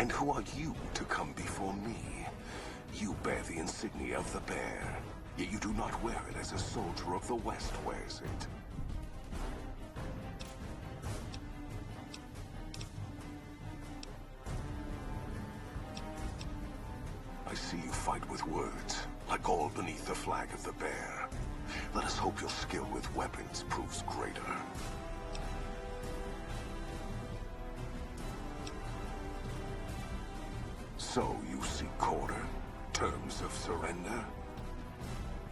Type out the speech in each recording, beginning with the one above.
And who are you to come before me? You bear the insignia of the bear, yet you do not wear it as a soldier of the West wears it. I see you fight with words, like all beneath the flag of the bear. Let us hope your skill with weapons proves greater. So you seek quarter? Terms of surrender?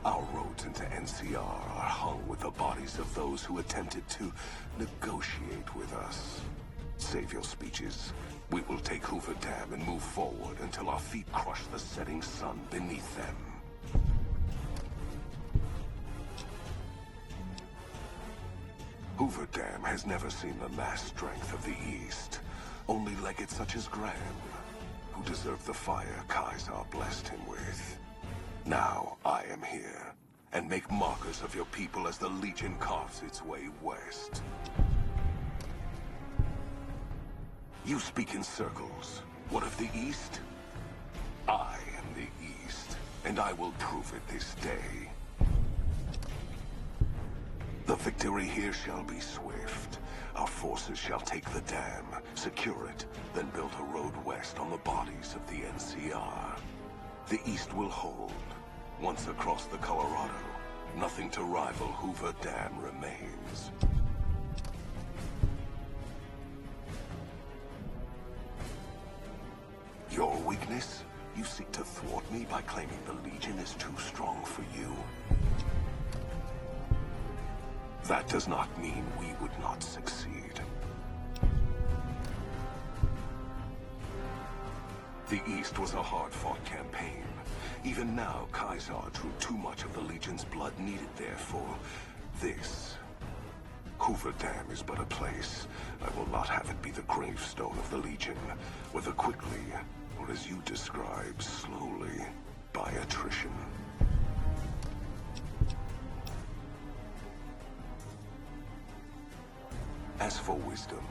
Our roads into NCR are hung with the bodies of those who attempted to negotiate with us. Save your speeches. We will take Hoover Dam and move forward until our feet crush the setting sun beneath them. Hoover Dam has never seen the mass strength of the East. Only legates such as Graham, who deserve the fire Kaisar blessed him with. Now I am here, and make markers of your people as the Legion carves its way west. You speak in circles. What of the East? I am the East, and I will prove it this day. The victory here shall be swift. Our forces shall take the dam, secure it, then build a road west on the bodies of the NCR. The East will hold. Once across the Colorado, nothing to rival Hoover Dam remains. Your weakness? You seek to thwart me by claiming the Legion is too strong for you. That does not mean we would not succeed. The East was a hard-fought campaign. Even now, Kaisar drew too much of the Legion's blood needed there for this. Hoover Dam is but a place. I will not have it be the gravestone of the Legion, whether quickly, or as you describe, slowly, by attrition. As for wisdom,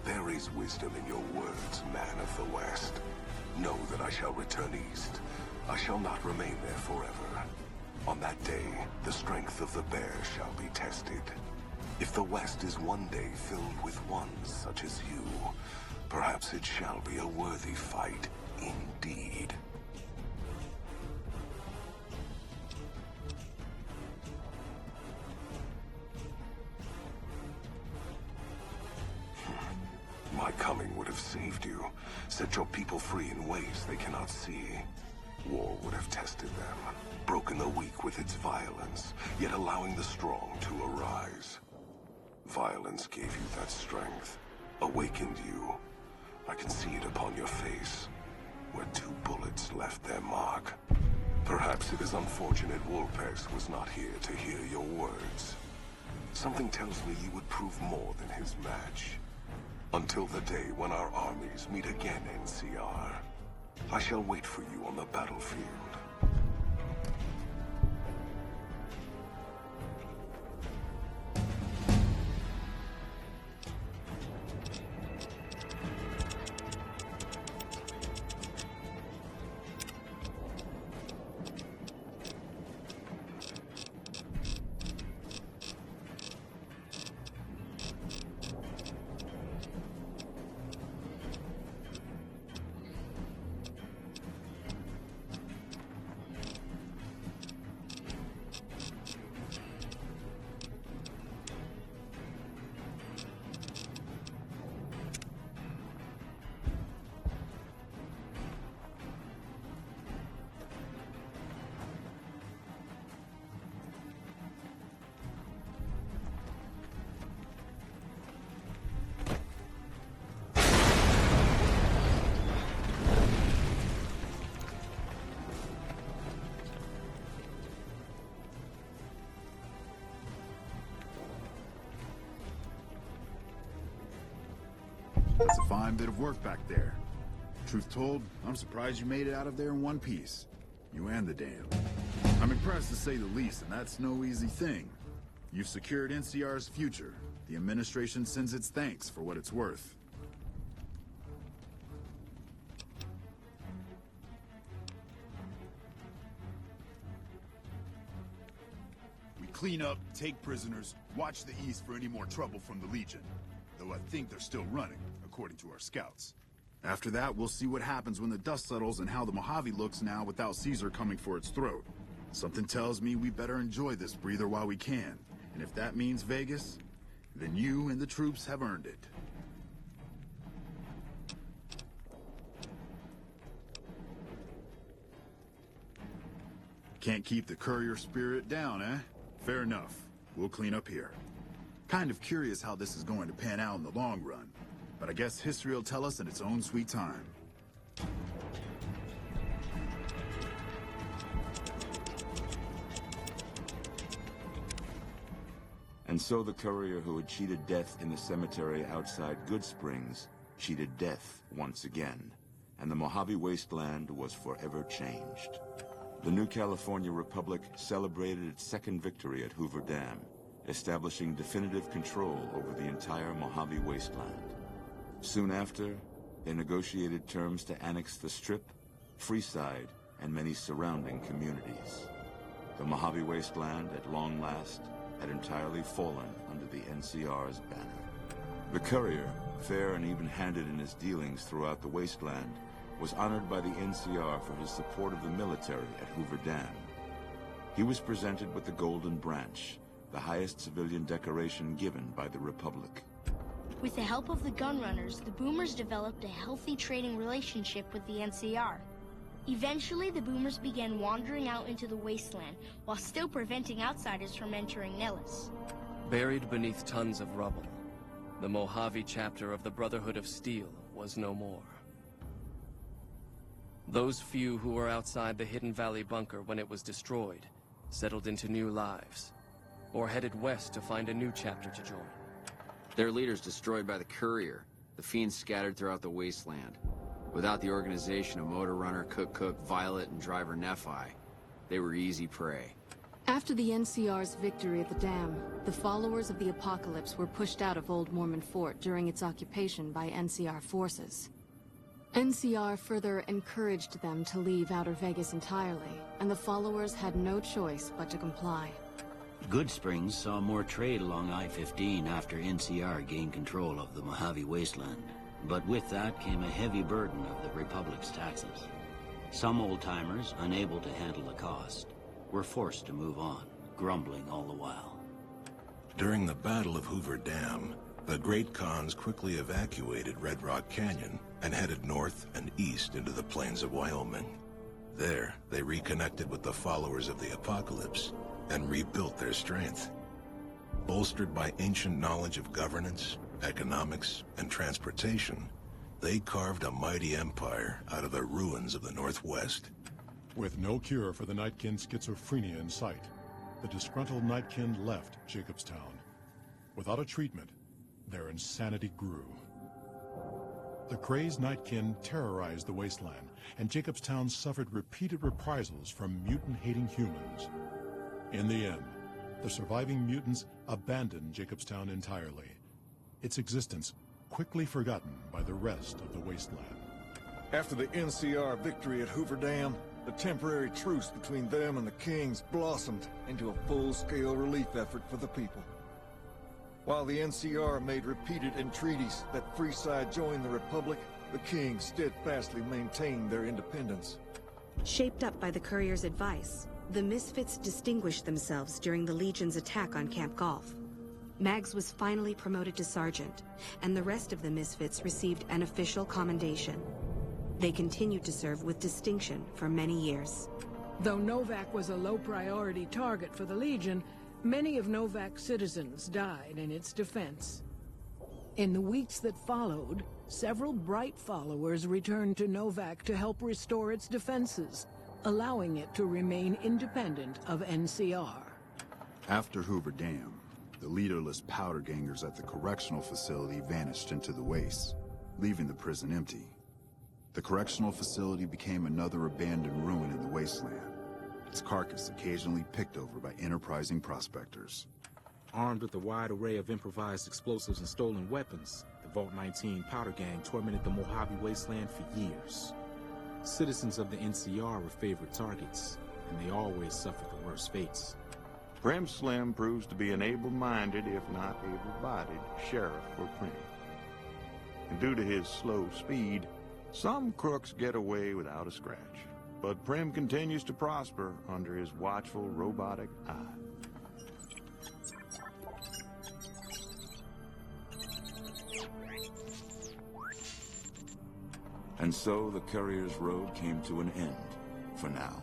there is wisdom in your words, man of the West. Know that I shall return east. I shall not remain there forever. On that day, the strength of the bear shall be tested. If the West is one day filled with ones such as you, perhaps it shall be a worthy fight indeed. My coming would have saved you, set your people free in ways they cannot see. War would have tested them, broken the weak with its violence, yet allowing the strong to arise. Violence gave you that strength, awakened you. I can see it upon your face, where 2 bullets left their mark. Perhaps it is unfortunate Wolpex was not here to hear your words. Something tells me you would prove more than his match. Until the day when our armies meet again, NCR. I shall wait for you on the battlefield. That's a fine bit of work back there. Truth told, I'm surprised you made it out of there in one piece. You and the dam. I'm impressed to say the least, and that's no easy thing. You've secured NCR's future. The administration sends its thanks for what it's worth. clean up, take prisoners, watch the east for any more trouble from the Legion. Though I think they're still running, according to our scouts. After that, we'll see what happens when the dust settles and how the Mojave looks now without Caesar coming for its throat. Something tells me we better enjoy this breather while we can. And if that means Vegas, then you and the troops have earned it. Can't keep the courier spirit down, eh? Fair enough. We'll clean up here. Kind of curious how this is going to pan out in the long run. But I guess history will tell us in its own sweet time. And so the courier who had cheated death in the cemetery outside Good Springs cheated death once again, and the Mojave wasteland was forever changed. The new California Republic celebrated its second victory at Hoover Dam, establishing definitive control over the entire Mojave wasteland. Soon after, they negotiated terms to annex the Strip, Freeside, and many surrounding communities. The Mojave wasteland, at long last, had entirely fallen under the NCR's banner. The courier, fair and even-handed in his dealings throughout the wasteland, was honored by the NCR for his support of the military at Hoover Dam. He was presented with the Golden Branch, the highest civilian decoration given by the Republic. With the help of the gunrunners, the Boomers developed a healthy trading relationship with the NCR. Eventually, the Boomers began wandering out into the wasteland, while still preventing outsiders from entering Nellis. Buried beneath tons of rubble, the Mojave chapter of the Brotherhood of Steel was no more. Those few who were outside the Hidden Valley bunker when it was destroyed settled into new lives, or headed west to find a new chapter to join. Their leaders destroyed by the courier, the fiends scattered throughout the wasteland. Without the organization of Motor Runner, Cook, Violet, and Driver Nephi, they were easy prey. After the NCR's victory at the dam, the followers of the Apocalypse were pushed out of Old Mormon Fort during its occupation by NCR forces. NCR further encouraged them to leave Outer Vegas entirely, and the followers had no choice but to comply. Good Springs saw more trade along I-15 after NCR gained control of the Mojave wasteland. But with that came a heavy burden of the Republic's taxes. Some old-timers, unable to handle the cost, were forced to move on, grumbling all the while. During the Battle of Hoover Dam, the Great Khans quickly evacuated Red Rock Canyon and headed north and east into the plains of Wyoming. There, they reconnected with the followers of the Apocalypse and rebuilt their strength. Bolstered by ancient knowledge of governance, economics, and transportation, they carved a mighty empire out of the ruins of the Northwest. With no cure for the Nightkin schizophrenia in sight, the disgruntled Nightkin left Jacobstown. Without a treatment, their insanity grew. The crazed Nightkin terrorized the wasteland, and Jacobstown suffered repeated reprisals from mutant-hating humans. In the end, the surviving mutants abandoned Jacobstown entirely, its existence quickly forgotten by the rest of the wasteland. After the NCR victory at Hoover Dam, the temporary truce between them and the Kings blossomed into a full-scale relief effort for the people. While the NCR made repeated entreaties that Freeside join the Republic, the Kings steadfastly maintained their independence. Shaped up by the Courier's advice, the Misfits distinguished themselves during the Legion's attack on Camp Golf. Mags was finally promoted to sergeant, and the rest of the Misfits received an official commendation. They continued to serve with distinction for many years. Though Novak was a low-priority target for the Legion, many of Novak's citizens died in its defense. In the weeks that followed, several bright followers returned to Novak to help restore its defenses, allowing it to remain independent of NCR. After Hoover Dam, the leaderless powder gangers at the correctional facility vanished into the wastes, leaving the prison empty. The correctional facility became another abandoned ruin in the wasteland, its carcass occasionally picked over by enterprising prospectors. Armed with a wide array of improvised explosives and stolen weapons, the Vault 19 powder gang tormented the Mojave wasteland for years. Citizens of the NCR were favorite targets, and they always suffered the worst fates. Prim Slim proves to be an able-minded, if not able-bodied, sheriff for Prim. And due to his slow speed, some crooks get away without a scratch. But Prim continues to prosper under his watchful, robotic eye. And so the courier's road came to an end, for now.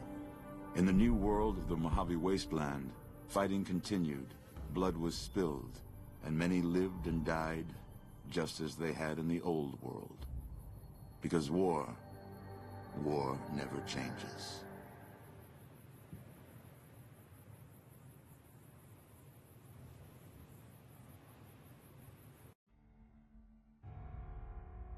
In the new world of the Mojave Wasteland, fighting continued, blood was spilled, and many lived and died just as they had in the old world. Because war never changes.